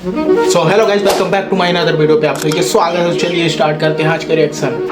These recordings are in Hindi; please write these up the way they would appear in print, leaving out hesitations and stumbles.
So hello guys, welcome back to my another video पे आप सभी के स्वागत है। चलिए स्टार्ट करते हैं आज का रिएक्शन।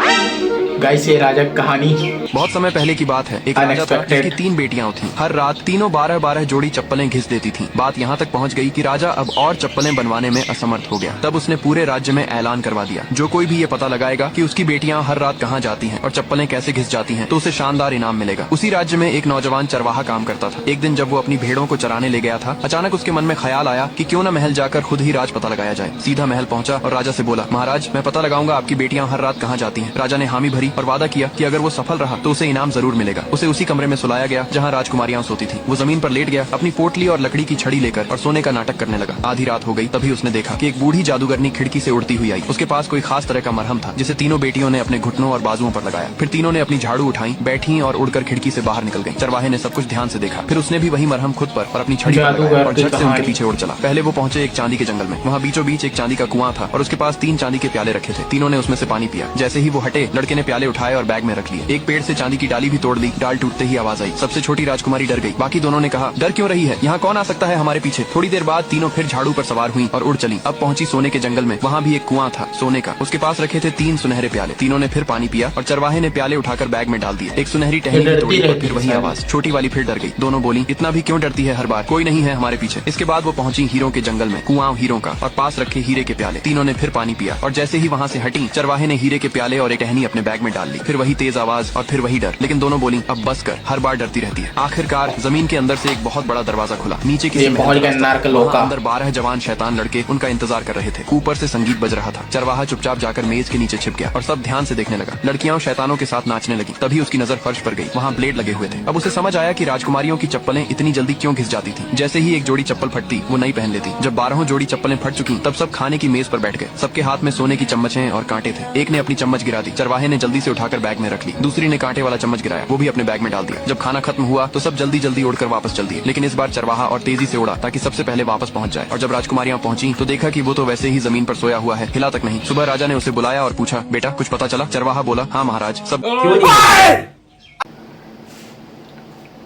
गाइस ये राजा की कहानी बहुत समय पहले की बात है। एक राजा था जिसकी 3 बेटियां थीं। हर रात तीनों 12-12 जोड़ी चप्पलें घिस देती थीं। बात यहाँ तक पहुँच गई कि राजा अब और चप्पलें बनवाने में असमर्थ हो गया। तब उसने पूरे राज्य में ऐलान करवा दिया, जो कोई भी ये पता लगाएगा कि उसकी बेटियां हर रात कहाँ जाती हैं और चप्पलें कैसे घिस जाती हैं, तो उसे शानदार इनाम मिलेगा। उसी राज्य में एक नौजवान चरवाहा काम करता था। एक दिन जब वो अपनी भेड़ों को चराने ले गया था, अचानक उसके मन में ख्याल आया कि क्यों न महल जाकर खुद ही राज पता लगाया जाए। सीधा महल पहुंचा और राजा से बोला, महाराज मैं पता लगाऊंगा आपकी बेटियां हर रात कहाँ जाती हैं। राजा ने हामी भरी और वादा किया कि अगर वो सफल रहा तो उसे इनाम जरूर मिलेगा। उसे उसी कमरे में सुलाया गया जहाँ राजकुमारियां सोती थी। वो जमीन पर लेट गया, अपनी पोटली और लकड़ी की छड़ी लेकर और सोने का नाटक करने लगा। आधी रात हो गई, तभी उसने देखा कि एक बूढ़ी जादूगरनी खिड़की से उड़ती हुई आई। उसके पास कोई खास तरह का मरहम था जिसे तीनों बेटियों ने अपने घुटनों और बाजुओं पर लगाया। फिर तीनों ने अपनी झाड़ू उठाई, बैठी और उड़कर खिड़की से बाहर निकल गई। चरवाहे ने सब कुछ ध्यान से देखा। फिर उसने भी वही मरहम खुद पर और अपनी छड़ी पर लगाया और झट से उनके पीछे उड़ चला। पहले वो पहुंचे एक चांदी के जंगल में। वहाँ बीचों बीच एक चांदी का कुआं था और उसके पास 3 चांदी के प्याले रखे थे। तीनों ने उसमें से पानी पिया। जैसे ही वो हटे, लड़के ने प्याले उठाए और बैग में रख लिए। एक पेड़ से चांदी की डाली भी तोड़ ली। डाल टूटते ही आवाज आई। सबसे छोटी राजकुमारी डर गई। बाकी दोनों ने कहा, डर क्यों रही है, यहाँ कौन आ सकता है हमारे पीछे। थोड़ी देर बाद तीनों फिर झाड़ू पर सवार हुई और उड़ चली। अब पहुंची सोने के जंगल में। वहाँ भी एक कुआं था सोने का। उसके पास रखे थे 3 सुनहरे प्याले। तीनों ने फिर पानी पिया और चरवाहे ने प्याले उठाकर बैग में डाल दिए। एक सुनहरी टहनी भी तोड़ी और फिर वही आवाज। छोटी वाली फिर डर गई। दोनों बोली, इतना भी क्यों डरती है हर बार, कोई नहीं है हमारे पीछे। इसके बाद वो पहुंची हीरों के जंगल में। कुआं हीरों का और पास रखे हीरे के प्याले। तीनों ने फिर पानी पिया और जैसे ही वहाँ से हटी, चरवाहे ने हीरे के प्याले और एक टहनी अपने बैग में डाल ली। फिर वही तेज आवाज और फिर वही डर। लेकिन दोनों बोली, अब बस कर, हर बार डरती रहती है। आखिरकार जमीन के अंदर से एक बहुत बड़ा दरवाजा खुला। नीचे किसी अंदर 12 जवान शैतान लड़के उनका इंतजार कर रहे थे। ऊपर से संगीत बज रहा था। चरवाहा चुपचाप जाकर मेज के नीचे छिप गया और सब ध्यान से देखने लगा। लड़कियां शैतानों के साथ नाचने लगी। तभी उसकी नजर फर्श पर गई। वहाँ ब्लेड लगे हुए थे। अब उसे समझ आया कि राजकुमारियों की चप्पलें इतनी जल्दी क्यों घिस जाती थी। जैसे ही एक जोड़ी चप्पल फटती, वो नई पहन लेती। जब 12 जोड़ी चप्पलें फट चुकी, तब सब खाने की मेज पर बैठ गए। सबके हाथ में सोने की चम्मचें और कांटे थे। एक ने अपनी चम्मच गिरा दी। चरवाहे ने जल्दी से उठाकर बैग में रख ली। दूसरी ने कांटे वाला चम्मच गिराया, वो भी अपने बैग में डाल दिया। जब खाना खत्म हुआ तो सब जल्दी जल्दी उड़कर वापस चल दिए। लेकिन इस बार चरवाहा और तेजी से उड़ा ताकि सबसे पहले वापस पहुंच जाए। और जब राजकुमारियां पहुंची तो देखा कि वो तो वैसे ही जमीन पर सोया हुआ है, हिला तक नहीं। सुबह राजा ने उसे बुलाया और पूछा, बेटा कुछ पता चला। चरवाहा बोला, हाँ महाराज, सब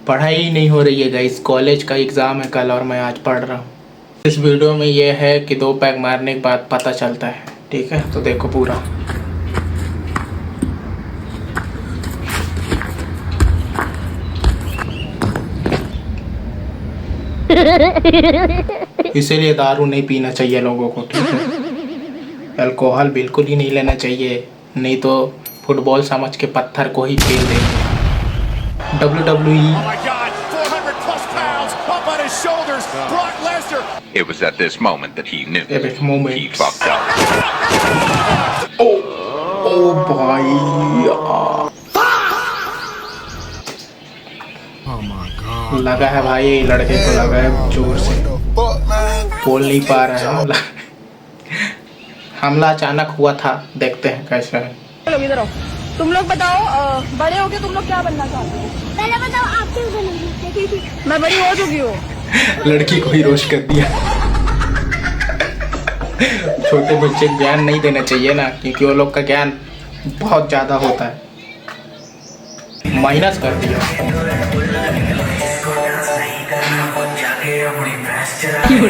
पढ़ाई नहीं हो रही है गाइस। कॉलेज का एग्जाम है कल और मैं आज पढ़ रहा हूँ। इस वीडियो में ये है कि 2 पैक मारने के बाद पता चलता है, ठीक है। तो देखो पूरा। इसीलिए दारू नहीं पीना चाहिए लोगों को, ठीक है। अल्कोहल बिल्कुल ही नहीं लेना चाहिए, नहीं तो फुटबॉल समझ के पत्थर को ही फेल देंगे। WWE। It was at this moment that he knew he fucked up. ओ भाई, लगा है भाई, लड़के को लगा है जोर से, बोल नहीं पा रहा है। हमला अचानक हुआ था, देखते हैं कैसा है। इधर आओ। तुम लोग बताओ, बड़े होके तुम लोग क्या बनना चाहते हो? पहले बताओ आप क्यों बनेंगे? मैं बड़ी हो चुकी हूँ। लड़की को ही रोस्ट कर दिया। छोटे बच्चे को ज्ञान नहीं देना चाहिए ना, क्योंकि वो लोग का ज्ञान बहुत ज्यादा होता है। माइनस कर दिया।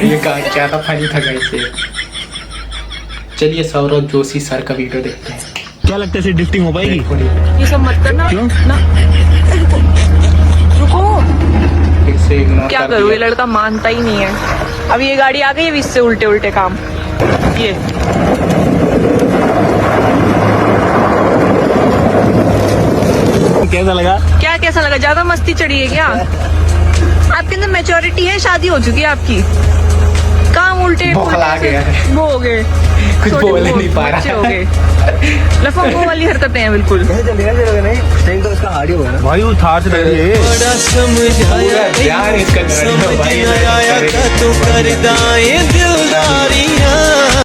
ये क्या था, फनी था कैसे। चलिए सौरभ जोशी सर का वीडियो देखते हैं। क्या लगता है ड्रिफ्टिंग हो पाएगी? ये सब मत करना। क्यों? ना रुको, फिर से इग्नोर क्या कर करूँ, ये दिया। लड़का मानता ही नहीं है। अब ये गाड़ी आ गई है, इससे उल्टे उल्टे काम। ये कैसा लगा? क्या कैसा लगा? ज्यादा मस्ती चढ़ी है क्या? आपके अंदर मैच्योरिटी है, शादी हो चुकी है आपकी। काम उल्टे बौखला गया है। वो हो गए, कुछ बोल नहीं पा रहा बच्चे हो गए। लफंगों वाली हरकतें हैं बिल्कुल। नहीं तो इसका हार्ड होगा ना भाई, वो थार से लगी है। पूरा ध्यान इसका भाई।